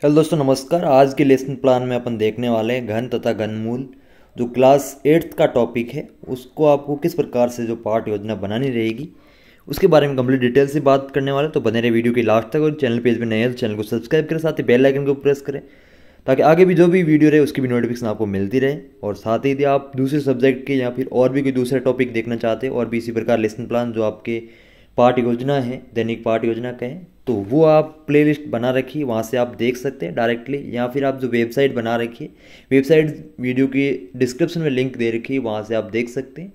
Hello दोस्तों, नमस्कार। आज के लेसन प्लान में अपन देखने वाले हैं घन तथा घनमूल। जो क्लास 8th का टॉपिक है उसको आपको किस प्रकार से जो पाठ योजना बनानी रहेगी उसके बारे में कंप्लीट डिटेल से बात करने वाले। तो बने रहे वीडियो के लास्ट तक, और चैनल पेज पे नए हैं तो चैनल को सब्सक्राइब करें, साथ ही बेल आइकन को प्रेस करें ताकि आगे भी जो भी वीडियो रहे उसकी भी नोटिफिकेशन आपको मिलती रहे। और साथ ही यदि आप दूसरे सब्जेक्ट के या फिर और भी कोई दूसरा टॉपिक देखना चाहते हैं और भी इसी प्रकार लेसन प्लान जो आपके पाठ योजना है, दैनिक पाठ योजना का है, तो वो आप प्लेलिस्ट बना रखिए, वहाँ से आप देख सकते हैं डायरेक्टली। या फिर आप जो वेबसाइट बना रखिए, वेबसाइट वीडियो की डिस्क्रिप्शन में लिंक दे रखी है, वहाँ से आप देख सकते हैं।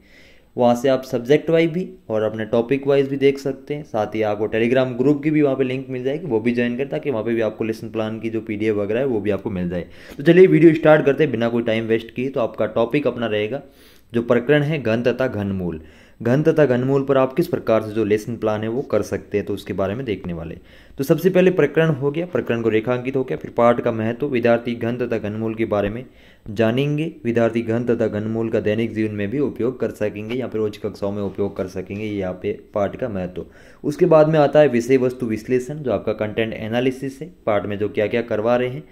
वहाँ से आप सब्जेक्ट वाइज भी और अपने टॉपिक वाइज भी देख सकते हैं। साथ ही आपको टेलीग्राम ग्रुप की भी वहाँ पे लिंक मिल जाएगी, वो भी ज्वाइन करें ताकि वहाँ पे भी आपको लेसन प्लान की जो PDF वगैरह है वो भी आपको मिल जाए। तो चलिए वीडियो स्टार्ट करते हैं बिना कोई टाइम वेस्ट किए। तो आपका टॉपिक अपना रहेगा जो प्रकरण है घन तथा घनमूल। घन तथा घनमूल पर आप किस प्रकार से जो लेसन प्लान है वो कर सकते हैं, तो उसके बारे में देखने वाले। तो सबसे पहले प्रकरण हो गया, प्रकरण को रेखांकित हो गया। फिर पाठ का महत्व, विद्यार्थी घन तथा घनमूल के बारे में जानेंगे। विद्यार्थी घन तथा घनमूल का दैनिक जीवन में भी उपयोग कर सकेंगे या फिर उच्च कक्षाओं में उपयोग कर सकेंगे, ये यहाँ पे पाठ का महत्व। उसके बाद में आता है विषय वस्तु विश्लेषण, जो आपका कंटेंट एनालिसिस है, पाठ में जो क्या क्या करवा रहे हैं।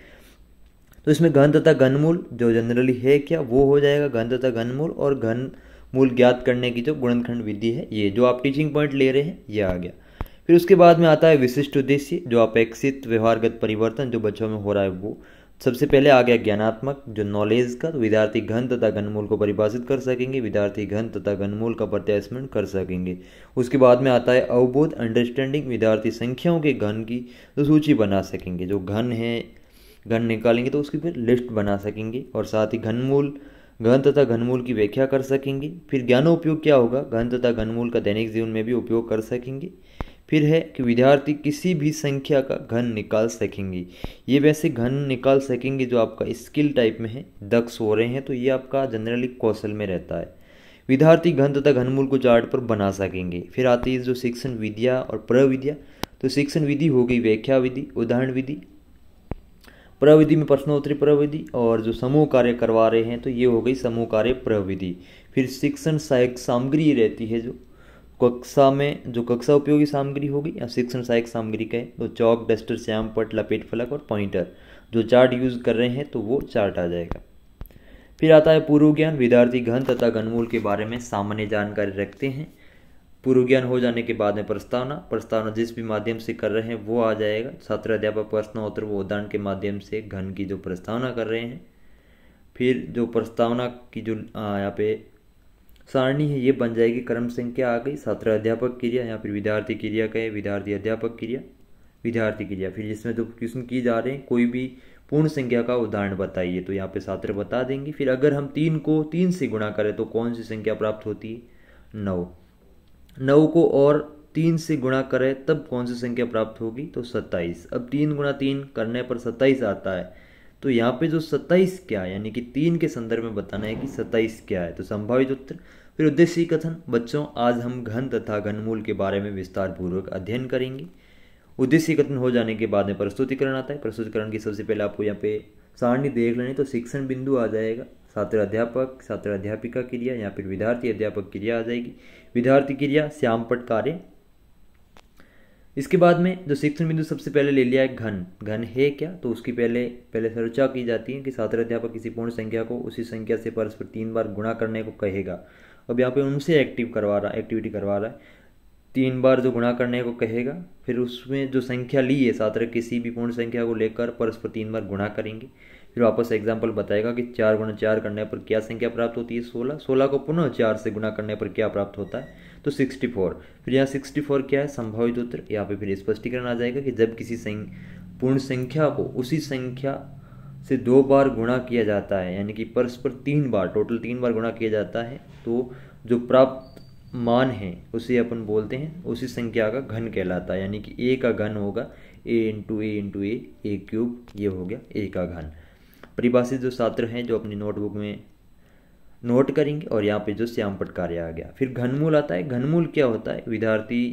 तो इसमें घन तथा घनमूल जो जनरली है क्या वो हो जाएगा घन तथा घनमूल, और घन मूल ज्ञात करने की जो गुणनखंड विधि है, ये जो आप टीचिंग पॉइंट ले रहे हैं ये आ गया। फिर उसके बाद में आता है विशिष्ट उद्देश्य, जो अपेक्षित व्यवहारगत परिवर्तन जो बच्चों में हो रहा है वो। सबसे पहले आ गया ज्ञानात्मक, जो नॉलेज का। तो विद्यार्थी घन तथा घनमूल को परिभाषित कर सकेंगे, विद्यार्थी घन तथा घनमूल का प्रत्यास्मरण कर सकेंगे। उसके बाद में आता है अवबोध, अंडरस्टैंडिंग, विद्यार्थी संख्याओं के घन की जो सूची बना सकेंगे, जो घन है घन निकालेंगे तो उसकी फिर लिस्ट बना सकेंगे। और साथ ही घनमूल, घन तथा घनमूल की व्याख्या कर सकेंगे। फिर ज्ञानोपयोग क्या होगा, घन तथा घनमूल का दैनिक जीवन में भी उपयोग कर सकेंगे। फिर है कि विद्यार्थी किसी भी संख्या का घन निकाल सकेंगे। ये वैसे घन निकाल सकेंगे जो आपका स्किल टाइप में है, दक्ष हो रहे हैं, तो ये आपका जनरली कौशल में रहता है। विद्यार्थी घन तथा घनमूल को चार्ट पर बना सकेंगे। फिर आती है जो शिक्षण विधिया और प्रविधिया। तो शिक्षण विधि हो गई व्याख्या विधि, उदाहरण विधि। प्रविधि में प्रश्नोत्तरी प्रविधि, और जो समूह कार्य करवा रहे हैं तो ये हो गई समूह कार्य प्रविधि। फिर शिक्षण सहायक सामग्री रहती है, जो कक्षा में जो कक्षा उपयोगी सामग्री होगी या शिक्षण सहायक सामग्री का है, तो चौक, डस्टर, श्याम पट, लपेट फलक और पॉइंटर। जो चार्ट यूज कर रहे हैं तो वो चार्ट आ जाएगा। फिर आता है पूर्व ज्ञान, विद्यार्थी घन तथा घनमूल के बारे में सामान्य जानकारी रखते हैं। पूर्व ज्ञान हो जाने के बाद में प्रस्तावना, प्रस्तावना जिस भी माध्यम से कर रहे हैं वो आ जाएगा। छात्र अध्यापक प्रश्नोत्तर वो उदाहरण के माध्यम से घन की जो प्रस्तावना कर रहे हैं। फिर जो प्रस्तावना की जो यहाँ पे सारणी है ये बन जाएगी, क्रम संख्या आ गई, छात्र अध्यापक क्रिया या फिर विद्यार्थी क्रिया कहे, विद्यार्थी अध्यापक क्रिया, विद्यार्थी क्रिया। फिर जिसमें जो क्वेश्चन की जा रहे हैं कोई भी पूर्ण संख्या का उदाहरण बताइए, तो यहाँ पे छात्र बता देंगे। फिर अगर हम 3 को 3 से गुणा करें तो कौन सी संख्या प्राप्त होती है, 9। 9 को और 3 से गुणा करें तब कौन सी संख्या प्राप्त होगी, तो 27। अब 3 गुणा 3 करने पर 27 आता है, तो यहाँ पे जो 27 क्या है, यानी कि 3 के संदर्भ में बताना है कि 27 क्या है, तो संभावित उत्तर। फिर उद्देश्य कथन, बच्चों आज हम घन तथा घनमूल के बारे में विस्तार पूर्वक अध्ययन करेंगे। उद्देश्य कथन हो जाने के बाद में प्रस्तुतिकरण आता है। प्रस्तुतिकरण की सबसे पहले आपको यहाँ पे सारणी देख लेनी, तो शिक्षण बिंदु आ जाएगा, छात्र अध्यापक, छात्र अध्यापिका क्रिया या फिर विद्यार्थी अध्यापक क्रिया आ जाएगी, विद्यार्थी क्रिया, श्यामपट कार्य। इसके बाद में जो शिक्षण बिंदु सबसे पहले ले लिया है घन। घन है क्या, तो उसकी पहले चर्चा की जाती है कि छात्र अध्यापक किसी पूर्ण संख्या को उसी संख्या से परस्पर 3 बार गुणा करने को कहेगा। अब यहाँ पे उनसे एक्टिविटी करवा रहा है, 3 बार जो गुणा करने को कहेगा। फिर उसमें जो संख्या ली है छात्र किसी भी पूर्ण संख्या को लेकर परस्पर 3 बार गुणा करेंगे। फिर वापस एग्जाम्पल बताएगा कि 4 गुणा 4 करने पर क्या संख्या प्राप्त होती है, 16। 16 को पुनः 4 से गुणा करने पर क्या प्राप्त होता है, तो 64। फिर यहाँ 64 क्या है, संभावित उत्तर। यहाँ पे फिर स्पष्टीकरण आ जाएगा कि जब किसी पूर्ण संख्या को उसी संख्या से 2 बार गुणा किया जाता है, यानी कि परस्पर 3 बार, टोटल 3 बार गुणा किया जाता है, तो जो प्राप्त मान है उसे अपन बोलते हैं उसी संख्या का घन कहलाता है। यानी कि a का घन होगा a इंटू a क्यूब, ये हो गया a का घन। परिभाषित जो छात्र हैं जो अपनी नोटबुक में नोट करेंगे, और यहाँ पे जो श्यामपट कार्य आ गया। फिर घनमूल आता है। घनमूल क्या होता है, विद्यार्थी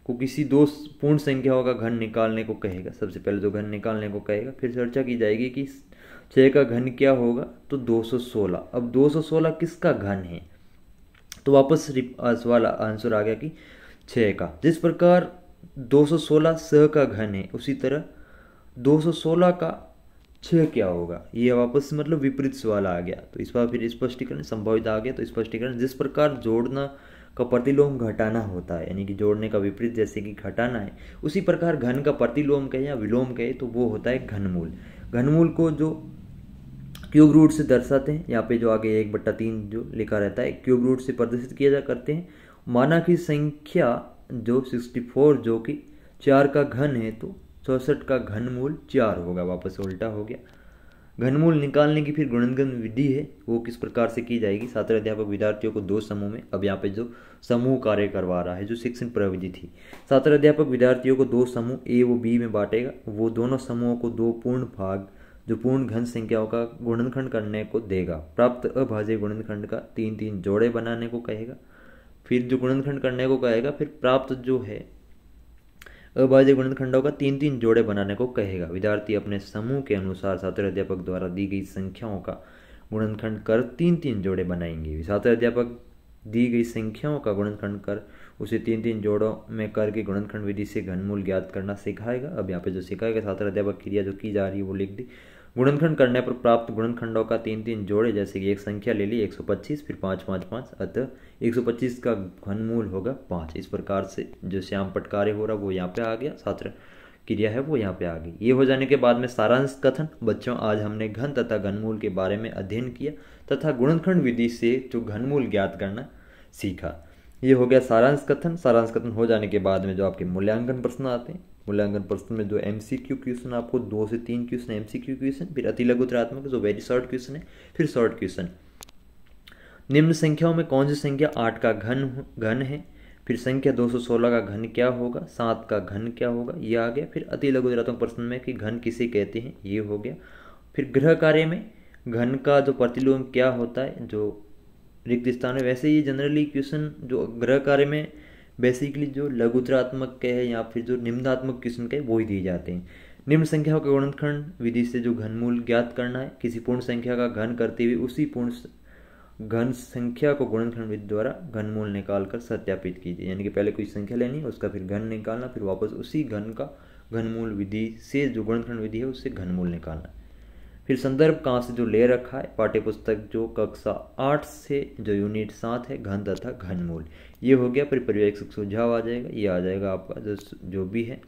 को किसी 2 पूर्ण संख्याओं का घन निकालने को कहेगा। सबसे पहले जो घन निकालने को कहेगा, फिर चर्चा की जाएगी कि 6 का घन क्या होगा, तो 216। अब 216 किसका घन है, तो वापस सवाल आंसर आ गया कि 6 का। जिस प्रकार 216 स का घन है, उसी तरह 216 का 6 क्या होगा, ये वापस मतलब विपरीत सवाल आ गया। तो इस बार फिर स्पष्टीकरण संभावित आ गया। तो स्पष्टीकरण, जिस प्रकार जोड़ना का प्रतिलोम घटाना होता है, यानी कि जोड़ने का विपरीत जैसे कि घटाना है, उसी प्रकार घन का प्रतिलोम कहे या विलोम कहे तो वो होता है घनमूल। घनमूल को जो क्यूब रूट से दर्शाते हैं, यहाँ पे जो आगे 1/3 जो लिखा रहता है क्यूब रूट से प्रदर्शित किया जा करते हैं। माना की संख्या जो 64 जो कि 4 का घन है, तो 64 का घनमूल 4 होगा, वापस उल्टा हो गया। घनमूल निकालने की फिर गुणनखंड विधि है, वो किस प्रकार से की जाएगी। छात्र अध्यापक विद्यार्थियों को 2 समूह में, अब यहाँ पे जो समूह कार्य करवा रहा है, जो शिक्षण प्रविधि थी, छात्र अध्यापक विद्यार्थियों को 2 समूह ए व बी में बांटेगा। वो दोनों समूहों को 2 पूर्ण भाग जो पूर्ण घन संख्याओं का गुणनखंड करने को देगा। प्राप्त अभाज्य गुणनखंड का 3-3 जोड़े बनाने को कहेगा। फिर जो गुणनखंड करने को कहेगा, फिर प्राप्त जो है अभाज्य गुणनखंडों का 3-3 जोड़े बनाने को कहेगा। विद्यार्थी अपने समूह के अनुसार छात्र अध्यापक द्वारा दी गई संख्याओं का गुणनखंड कर 3-3 जोड़े बनाएंगे। छात्र अध्यापक दी गई संख्याओं का गुणनखंड कर उसे 3-3 जोड़ों में करके गुणनखंड विधि से घनमूल ज्ञात करना सिखाएगा। अब यहाँ पे जो सिखाएगा छात्र अध्यापक क्रिया जो की जा रही है वो लिख दी। गुणनखंड करने पर प्राप्त गुणनखंडों का 3-3 जोड़े, जैसे कि एक संख्या ले ली 125, फिर 5-5-5, अतः 125 का घनमूल होगा 5। इस प्रकार से जो श्याम पट कार्य हो रहा वो यहाँ पे आ गया, छात्र क्रिया है वो यहाँ पे आ गई। ये हो जाने के बाद में सारांश कथन। बच्चों, आज हमने घन तथा घनमूल के बारे में अध्ययन किया तथा गुणनखंड विधि से जो घनमूल ज्ञात करना सीखा। ये हो गया सारांश कथन। सारांश कथन हो जाने के बाद में जो आपके मूल्यांकन प्रश्न आते हैं, मूल्यांकन प्रश्न में जो MCQ क्वेश्चन, आपको 2 से 3 क्वेश्चन MCQ क्वेश्चन, फिर अति लघुतरात्मक जो वेरी शॉर्ट क्वेश्चन है, फिर शॉर्ट क्वेश्चन। निम्न संख्याओं में कौन सी संख्या 8 का घन है, फिर संख्या 216 का घन क्या होगा, 7 का घन क्या होगा, ये आ गया। फिर अति लघुतरात्मक प्रश्न में कि घन किसे कहते हैं, ये हो गया। फिर गृह कार्य में घन का जो प्रतिलोम क्या होता है, जो रिक्त स्थान है। वैसे ये जनरली क्वेश्चन जो गृह कार्य में बेसिकली जो लघुतरात्मक के है या फिर जो निम्नात्मक क्वेश्चन के वो ही दिए जाते हैं। निम्न संख्याओं का गुणनखंड विधि से जो घनमूल ज्ञात करना है, किसी पूर्ण संख्या का घन करते हुए उसी पूर्ण घन संख्या को गुणनखंड विधि द्वारा घनमूल निकाल कर सत्यापित कीजिए। यानी कि पहले कोई संख्या लेनी है, उसका फिर घन निकालना, फिर वापस उसी घन का घनमूल विधि से जो गुणनखंड विधि है उससे घनमूल निकालना। फिर संदर्भ कहाँ से जो ले रखा है, पाठ्यपुस्तक जो कक्षा 8 से जो यूनिट 7 है, घन तथा घनमूल, ये हो गया। फिर पर्यवेक्षक सुझाव आ जाएगा, ये आ जाएगा आपका जो भी है।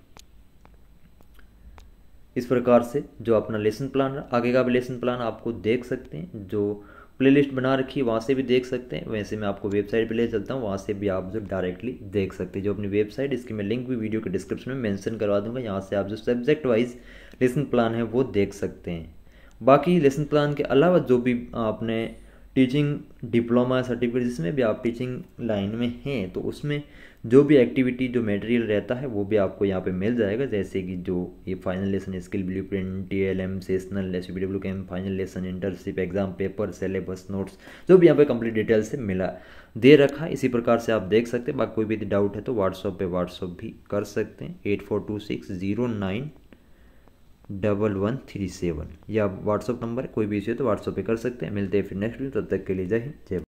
इस प्रकार से जो अपना लेसन प्लान रहा, आगे का भी लेसन प्लान आपको देख सकते हैं, जो प्लेलिस्ट बना रखी है वहाँ से भी देख सकते हैं। वैसे मैं आपको वेबसाइट पे ले चलता हूँ, वहाँ से भी आप जो डायरेक्टली देख सकते हैं। जो अपनी वेबसाइट, इसकी मैं लिंक भी वीडियो के डिस्क्रिप्शन में मेंशन करवा दूंगा, यहाँ से आप जो सब्जेक्ट वाइज लेसन प्लान है वो देख सकते हैं। बाकी लेसन प्लान के अलावा जो भी आपने टीचिंग डिप्लोमा सर्टिफिकेट, जिसमें भी आप टीचिंग लाइन में हैं, तो उसमें जो भी एक्टिविटी जो मटेरियल रहता है वो भी आपको यहाँ पे मिल जाएगा। जैसे कि जो ये final lesson, skill blueprint, TLM, sessional, SPW camp, final lesson, internship, exam paper, syllabus, notes, जो भी यहाँ पे कंप्लीट डिटेल से मिला दे रखा है। इसी प्रकार से आप देख सकते हैं। बाकी कोई भी डाउट है तो व्हाट्सअप पे व्हाट्सअप भी कर सकते हैं, 8426091137 या व्हाट्सअप नंबर है। कोई भी इश्यू है तो व्हाट्सअप पे कर सकते हैं। मिलते हैं फिर नेक्स्ट वीडियो, तब तक के लिए जय हिंद, जय भारत।